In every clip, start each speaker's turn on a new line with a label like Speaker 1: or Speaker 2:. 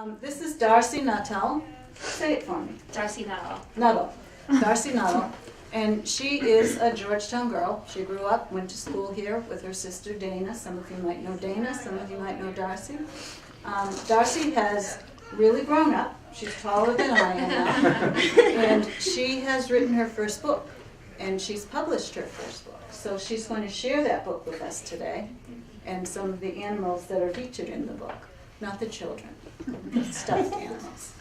Speaker 1: This is Darcie Nuttall. Say it for me.
Speaker 2: Darcie Nuttall.
Speaker 1: Nuttall. Darcie Nuttall. And she is a Georgetown girl. She grew up, went to school here with her sister Dana. Some of you might know Dana, some of you might know Darcie. Darcie has really grown up. She's taller than I am now. And she has written her first book. And she's published her first book. So she's going to share that book with us today. And some of the animals that are featured in the book. Not the children, the stuffed animals.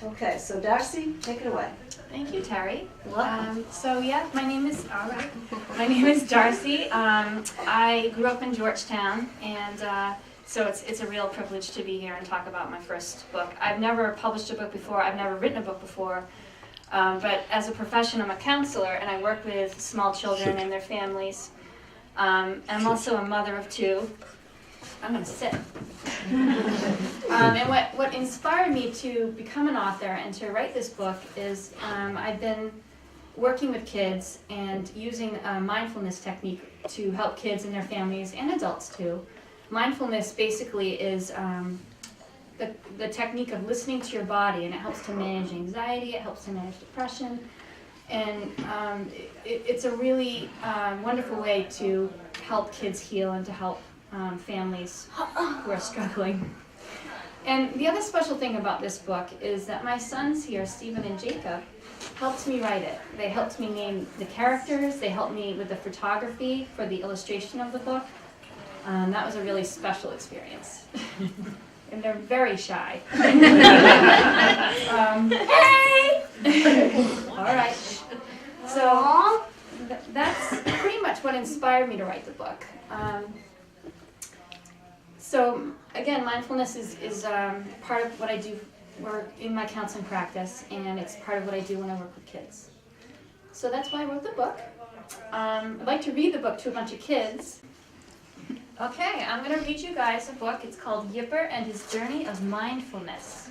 Speaker 1: Okay, so Darcie, take it away.
Speaker 2: Thank you, Terry.
Speaker 1: Welcome.
Speaker 2: My name is Darcie. I grew up in Georgetown, and so it's a real privilege to be here and talk about my first book. I've never published a book before. I've never written a book before. But as a profession, I'm a counselor, and I work with small children and their families. I'm also a mother of two. I'm going to sit. And what inspired me to become an author and to write this book is I've been working with kids and using a mindfulness technique to help kids and their families and adults too. Mindfulness basically is the technique of listening to your body, and it helps to manage anxiety, it helps to manage depression, and it's a really wonderful way to help kids heal and to help families who are struggling. And the other special thing about this book is that my sons here, Stephen and Jacob, helped me write it. They helped me name the characters, they helped me with the photography for the illustration of the book. That was a really special experience. And they're very shy. Hey! All right. So that's pretty much what inspired me to write the book. So again, mindfulness is part of what I do in my counseling practice, and it's part of what I do when I work with kids. So that's why I wrote the book. I'd like to read the book to a bunch of kids. Okay, I'm going to read you guys a book. It's called Yipper and His Journey of Mindfulness.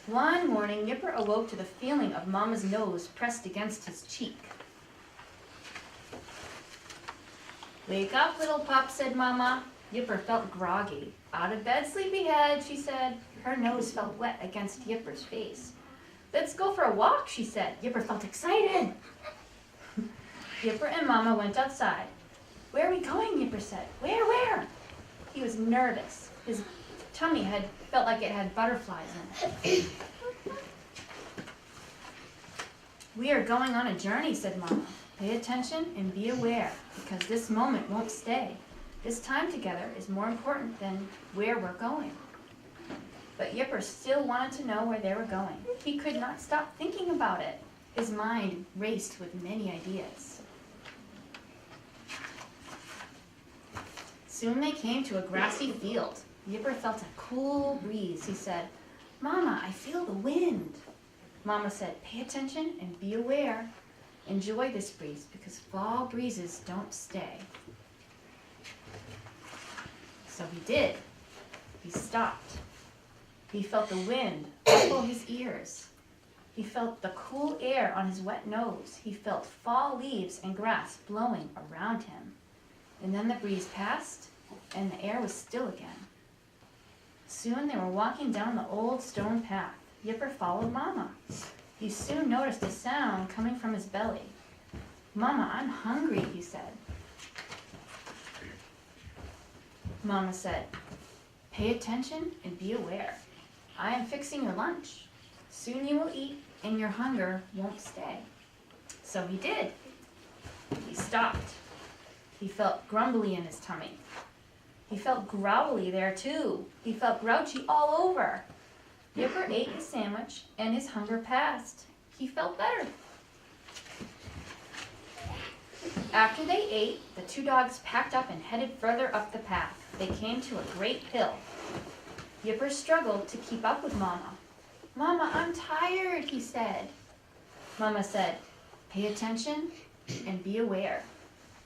Speaker 2: One morning, Yipper awoke to the feeling of Mama's nose pressed against his cheek. "Wake up, little pup," said Mama. Yipper felt groggy. "Out of bed, sleepyhead," she said. Her nose felt wet against Yipper's face. "Let's go for a walk," she said. Yipper felt excited. Yipper and Mama went outside. "Where are we going?" Yipper said. Where? He was nervous. His tummy felt like it had butterflies in it. "We are going on a journey," said Mama. "Pay attention and be aware, because this moment won't stay. This time together is more important than where we're going." But Yipper still wanted to know where they were going. He could not stop thinking about it. His mind raced with many ideas. Soon they came to a grassy field. Yipper felt a cool breeze. He said, "Mama, I feel the wind." Mama said, "Pay attention and be aware. Enjoy this breeze, because fall breezes don't stay." So he did. He stopped. He felt the wind ruffle his ears. He felt the cool air on his wet nose. He felt fall leaves and grass blowing around him. And then the breeze passed, and the air was still again. Soon they were walking down the old stone path. Yipper followed Mama. He soon noticed a sound coming from his belly. "Mama, I'm hungry," he said. Mama said, "Pay attention and be aware. I am fixing your lunch. Soon you will eat, and your hunger won't stay." So he did. He stopped. He felt grumbly in his tummy. He felt growly there too. He felt grouchy all over. Yipper ate his sandwich, and his hunger passed. He felt better. After they ate, the two dogs packed up and headed further up the path. They came to a great hill. Yipper struggled to keep up with Mama. "Mama, I'm tired," he said. Mama said, "Pay attention and be aware.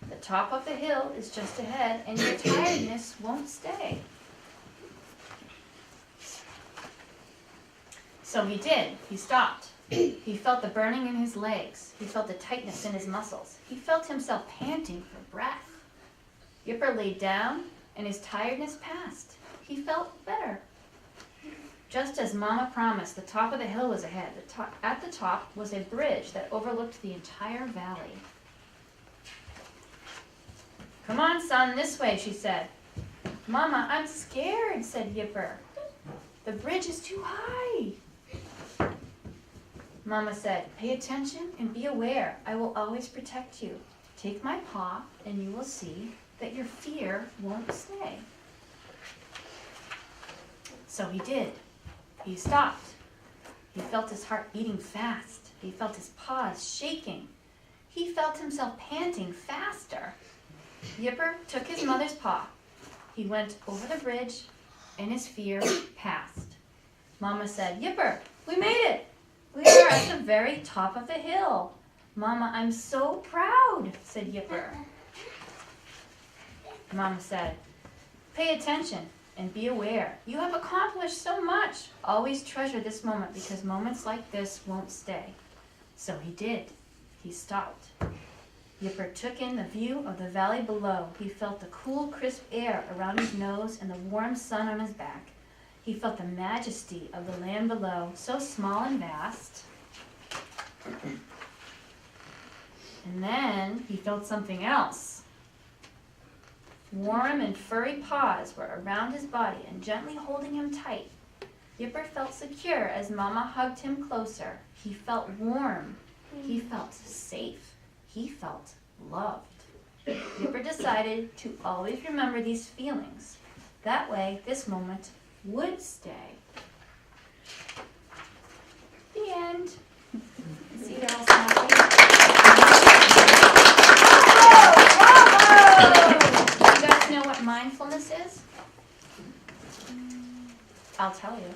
Speaker 2: The top of the hill is just ahead, and your tiredness won't stay." So he did. He stopped. He felt the burning in his legs. He felt the tightness in his muscles. He felt himself panting for breath. Yipper laid down, and his tiredness passed. he felt better. Just as Mama promised, the top of the hill was ahead. At the top was a bridge that overlooked the entire valley. "Come on, son, this way," she said. "Mama, I'm scared," said Yipper. "The bridge is too high." Mama said, "Pay attention and be aware. I will always protect you. Take my paw and you will see that your fear won't stay." So he did. He stopped. He felt his heart beating fast. He felt his paws shaking. He felt himself panting faster. Yipper took his mother's paw. He went over the bridge and his fear passed. Mama said, "Yipper, we made it. We are at the very top of the hill." "Mama, I'm so proud," said Yipper. Mama said, "Pay attention and be aware. You have accomplished so much. Always treasure this moment because moments like this won't stay." So he did. He stopped. Yipper took in the view of the valley below. He felt the cool, crisp air around his nose and the warm sun on his back. He felt the majesty of the land below, so small and vast. And then he felt something else. Warm and furry paws were around his body and gently holding him tight. Yipper felt secure as Mama hugged him closer. He felt warm. He felt safe. He felt loved. Yipper decided to always remember these feelings. That way, this moment would stay. The end. See, they're all smiling. Bravo! You guys know what mindfulness is? I'll tell you.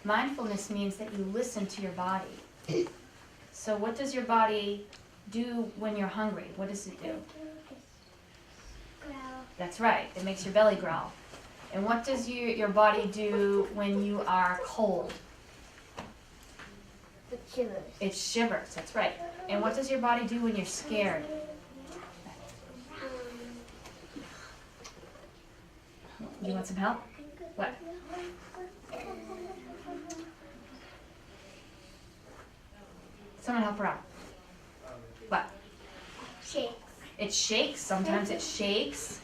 Speaker 2: Mindfulness means that you listen to your body. So what does your body do when you're hungry? What does it do?
Speaker 3: Growl.
Speaker 2: That's right. It makes your belly growl. And what does your body do when you are cold?
Speaker 3: It shivers.
Speaker 2: It shivers. That's right. And what does your body do when you're scared? You want some help? What? Someone help her out. What?
Speaker 3: Shakes.
Speaker 2: It shakes. Sometimes it shakes.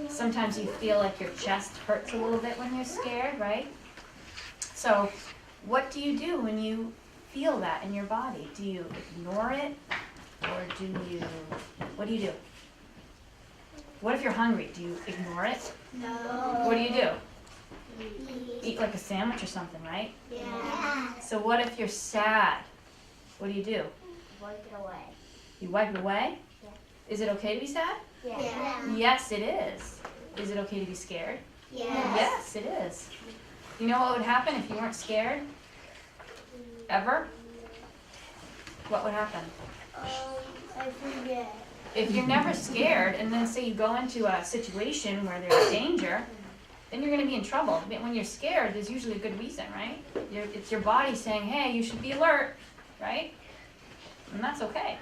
Speaker 2: Sometimes you feel like your chest hurts a little bit when you're scared, right? So what do you do when you feel that in your body? Do you ignore it? Or what do you do? What if you're hungry? Do you ignore it?
Speaker 3: No.
Speaker 2: What do? Eat like a sandwich or something, right?
Speaker 3: Yeah.
Speaker 2: So what if you're sad? What do?
Speaker 3: Wipe it away.
Speaker 2: You wipe it away?
Speaker 3: Yeah.
Speaker 2: Is it okay to be sad?
Speaker 3: Yeah.
Speaker 2: Yes, it is. Is it okay to be scared?
Speaker 3: Yes.
Speaker 2: Yes, it is. You know what would happen if you weren't scared? Ever? What would happen?
Speaker 3: I forget.
Speaker 2: If you're never scared, and then say you go into a situation where there's danger, then you're going to be in trouble. But when you're scared, there's usually a good reason, right? It's your body saying, hey, you should be alert, right? And that's okay.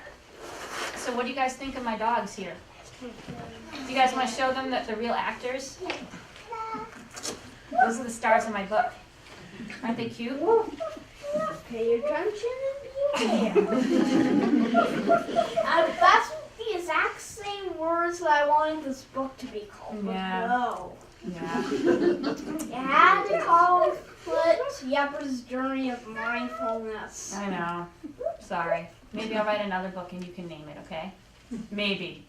Speaker 2: So what do you guys think of my dogs here? Do you guys want to show them that they're real actors? Those are the stars of my book. Aren't they cute?
Speaker 3: Pay attention and be that's the exact same words that I wanted this book to be called.
Speaker 2: Yeah.
Speaker 3: No.
Speaker 2: Yeah.
Speaker 3: You had to call it Yepper's Journey of Mindfulness.
Speaker 2: I know. Sorry. Maybe I'll write another book and you can name it, okay? Maybe.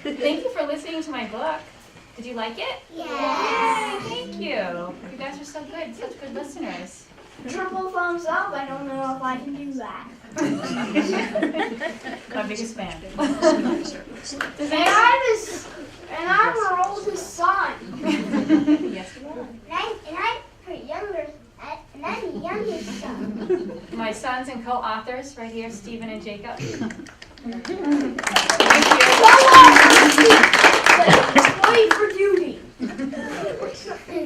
Speaker 2: Thank you for listening to my book. Did you like it?
Speaker 3: Yes.
Speaker 2: Yay, thank you. You guys are so good, such good listeners.
Speaker 3: Triple thumbs up. I don't know if I can do that.
Speaker 2: My biggest fan.
Speaker 3: And I'm her oldest son.
Speaker 2: Yes, you are.
Speaker 3: And I'm her younger. And I'm the youngest son.
Speaker 2: My sons and co-authors right here, Stephen and Jacob. Thank you.
Speaker 3: Wait for duty.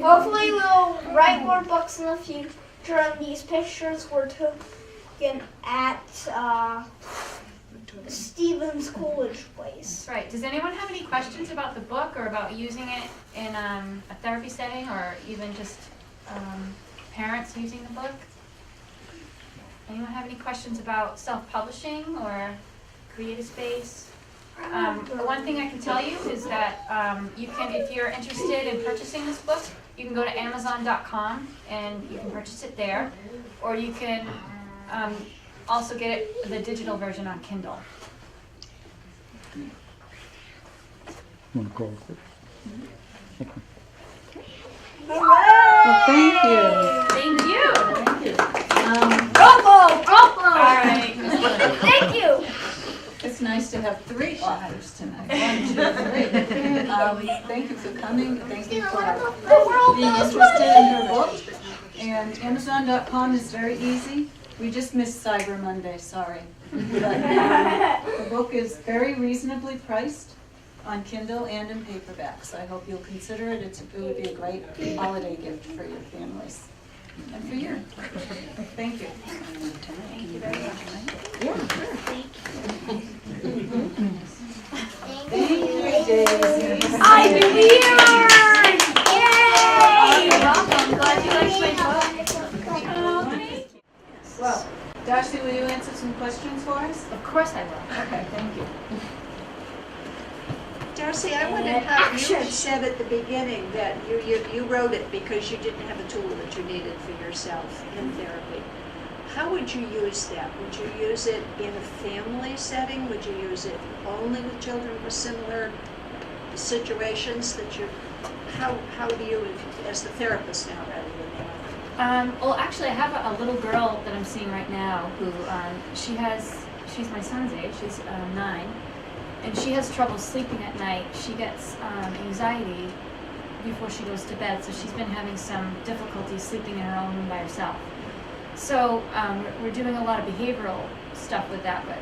Speaker 3: Hopefully we'll write more books in the future. And these pictures were taken at Stevens Coolidge place.
Speaker 2: Right. Does anyone have any questions about the book or about using it in a therapy setting, or even just parents using the book? Anyone have any questions about self-publishing or creative space? The one thing I can tell you is that you can, if you're interested in purchasing this book, you can go to Amazon.com and you can purchase it there, or you can also get it, the digital version on Kindle.
Speaker 4: Want to call it?
Speaker 1: Well, thank you.
Speaker 2: Thank you.
Speaker 1: Thank you.
Speaker 2: All right.
Speaker 3: Thank you.
Speaker 1: It's nice to have 3 authors tonight. 1, 2, 3. Thank you for coming. Thank you for being interested in her book. And Amazon.com is very easy. We just missed Cyber Monday, sorry. But the book is very reasonably priced on Kindle and in paperback, so I hope you'll consider it. It would be a great holiday gift for your families and for you. Thank you.
Speaker 2: Thank you very much.
Speaker 1: Thank you, Daisy.
Speaker 3: I'm here!
Speaker 2: You're welcome. Glad you liked my book.
Speaker 1: Well, Darcie, will you answer some questions for us?
Speaker 2: Of course I will.
Speaker 1: Okay, thank you.
Speaker 5: Darcie, I wondered how you had said at the beginning that you wrote it because you didn't have a tool that you needed for yourself in therapy. How would you use that? Would you use it in a family setting? Would you use it only with children with similar situations that you, how do you, as the therapist now rather than the author?
Speaker 2: Well, actually, I have a little girl that I'm seeing right now who she's my son's age. She's 9, and she has trouble sleeping at night. She gets anxiety before she goes to bed, so she's been having some difficulty sleeping in her own room by herself. So we're doing a lot of behavioral stuff with that, but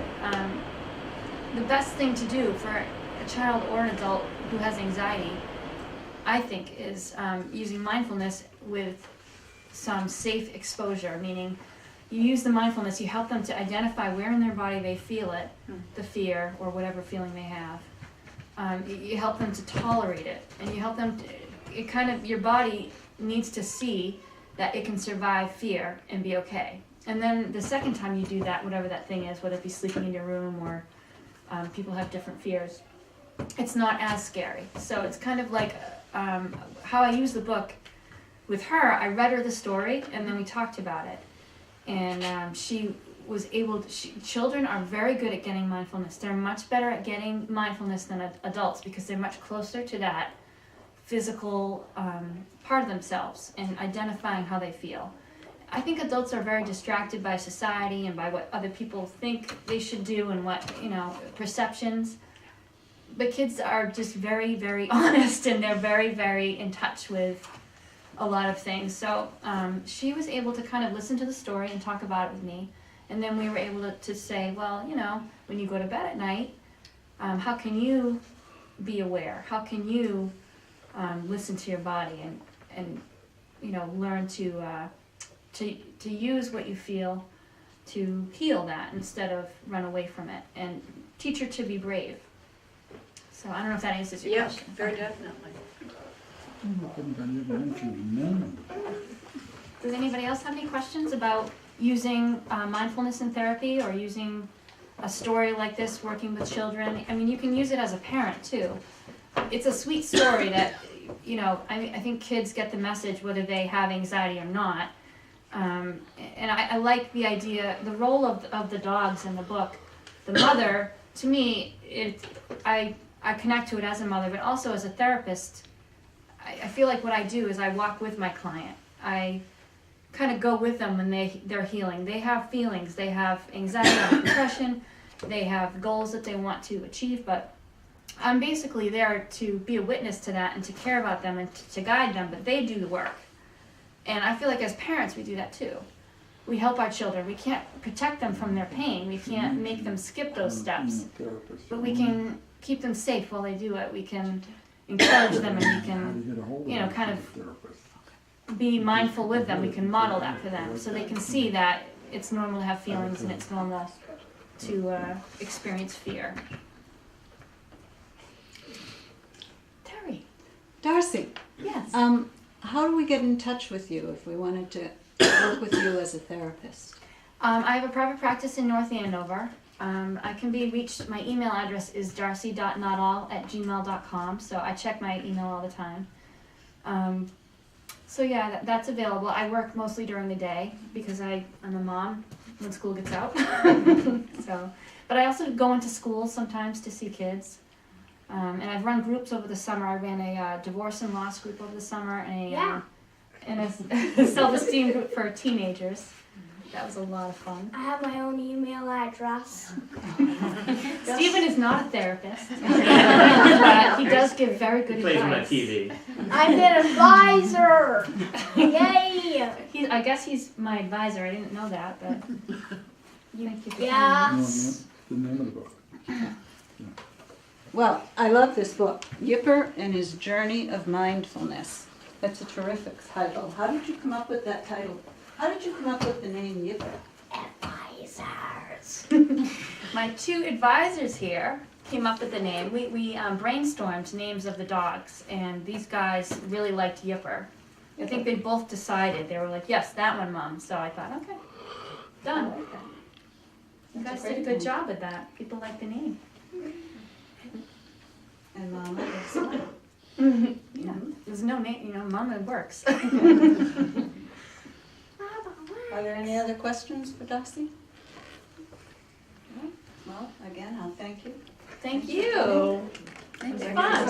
Speaker 2: the best thing to do for a child or an adult who has anxiety, I think, is using mindfulness with some safe exposure, meaning you use the mindfulness, you help them to identify where in their body they feel it, the fear or whatever feeling they have. You help them to tolerate it, and you help them to, your body needs to see that it can survive fear and be okay. And then the second time you do that, whatever that thing is, whether it be sleeping in your room or people have different fears, it's not as scary. So it's kind of like how I use the book with her. I read her the story and then we talked about it. And she was able to, children are very good at getting mindfulness. They're much better at getting mindfulness than adults because they're much closer to that physical part of themselves and identifying how they feel. I think adults are very distracted by society and by what other people think they should do and what, perceptions. But kids are just very, very honest, and they're very, very in touch with a lot of things. So she was able to kind of listen to the story and talk about it with me. And then we were able to say, well, when you go to bed at night, how can you be aware? How can you listen to your body and learn to use what you feel to heal that instead of run away from it, and teach her to be brave. So I don't know if that answers your
Speaker 5: Yes,
Speaker 2: question.
Speaker 5: very definitely.
Speaker 2: Does anybody else have any questions about using mindfulness in therapy or using a story like this working with children? I mean, you can use it as a parent too. It's a sweet story that, I think kids get the message whether they have anxiety or not. And I like the idea, the role of the dogs in the book. The mother, to me, I connect to it as a mother, but also as a therapist. I feel like what I do is I walk with my client. I kind of go with them when they're healing. They have feelings. They have anxiety and depression. They have goals that they want to achieve, but I'm basically there to be a witness to that and to care about them and to guide them, but they do the work. And I feel like as parents we do that too. We help our children. We can't protect them from their pain. We can't make them skip those steps. But we can keep them safe while they do it. We can encourage them, and we can, kind of be mindful with them. We can model that for them so they can see that it's normal to have feelings and it's normal to experience fear. Terry,
Speaker 1: Darcie,
Speaker 2: yes.
Speaker 1: how do we get in touch with you if we wanted to work with you as a therapist?
Speaker 2: I have a private practice in North Andover. I can be reached, my email address is darcie.nuttall@gmail.com, so I check my email all the time. So yeah, that's available. I work mostly during the day because I'm a mom when school gets out. So, but I also go into schools sometimes to see kids. And I've run groups over the summer. I ran a divorce and loss group over the summer and a self-esteem group for teenagers. That was a lot of fun.
Speaker 3: I have my own email address.
Speaker 2: Stephen is not a therapist, but he does give very good
Speaker 6: He plays on my
Speaker 2: advice.
Speaker 6: TV.
Speaker 3: I'm an advisor. Yay!
Speaker 2: I guess he's my advisor. I didn't know that, but thank you for
Speaker 3: Yes.
Speaker 4: The name of the book.
Speaker 1: Well, I love this book, Yipper and His Journey of Mindfulness. That's a terrific title. How did you come up with that title? How did you come up with the name Yipper?
Speaker 3: Advisors.
Speaker 2: My two advisors here came up with the name. We brainstormed names of the dogs, and these guys really liked Yipper. I think they both decided. They were like, yes, that one, Mom. So I thought, okay, done. You guys did a good job with that. People like the name.
Speaker 1: And Mama is Mama.
Speaker 2: Yeah, there's no name, Mama works.
Speaker 1: Are there any other questions for Darcie? No? Well, again, I'll thank you.
Speaker 2: Thank you. It was fun.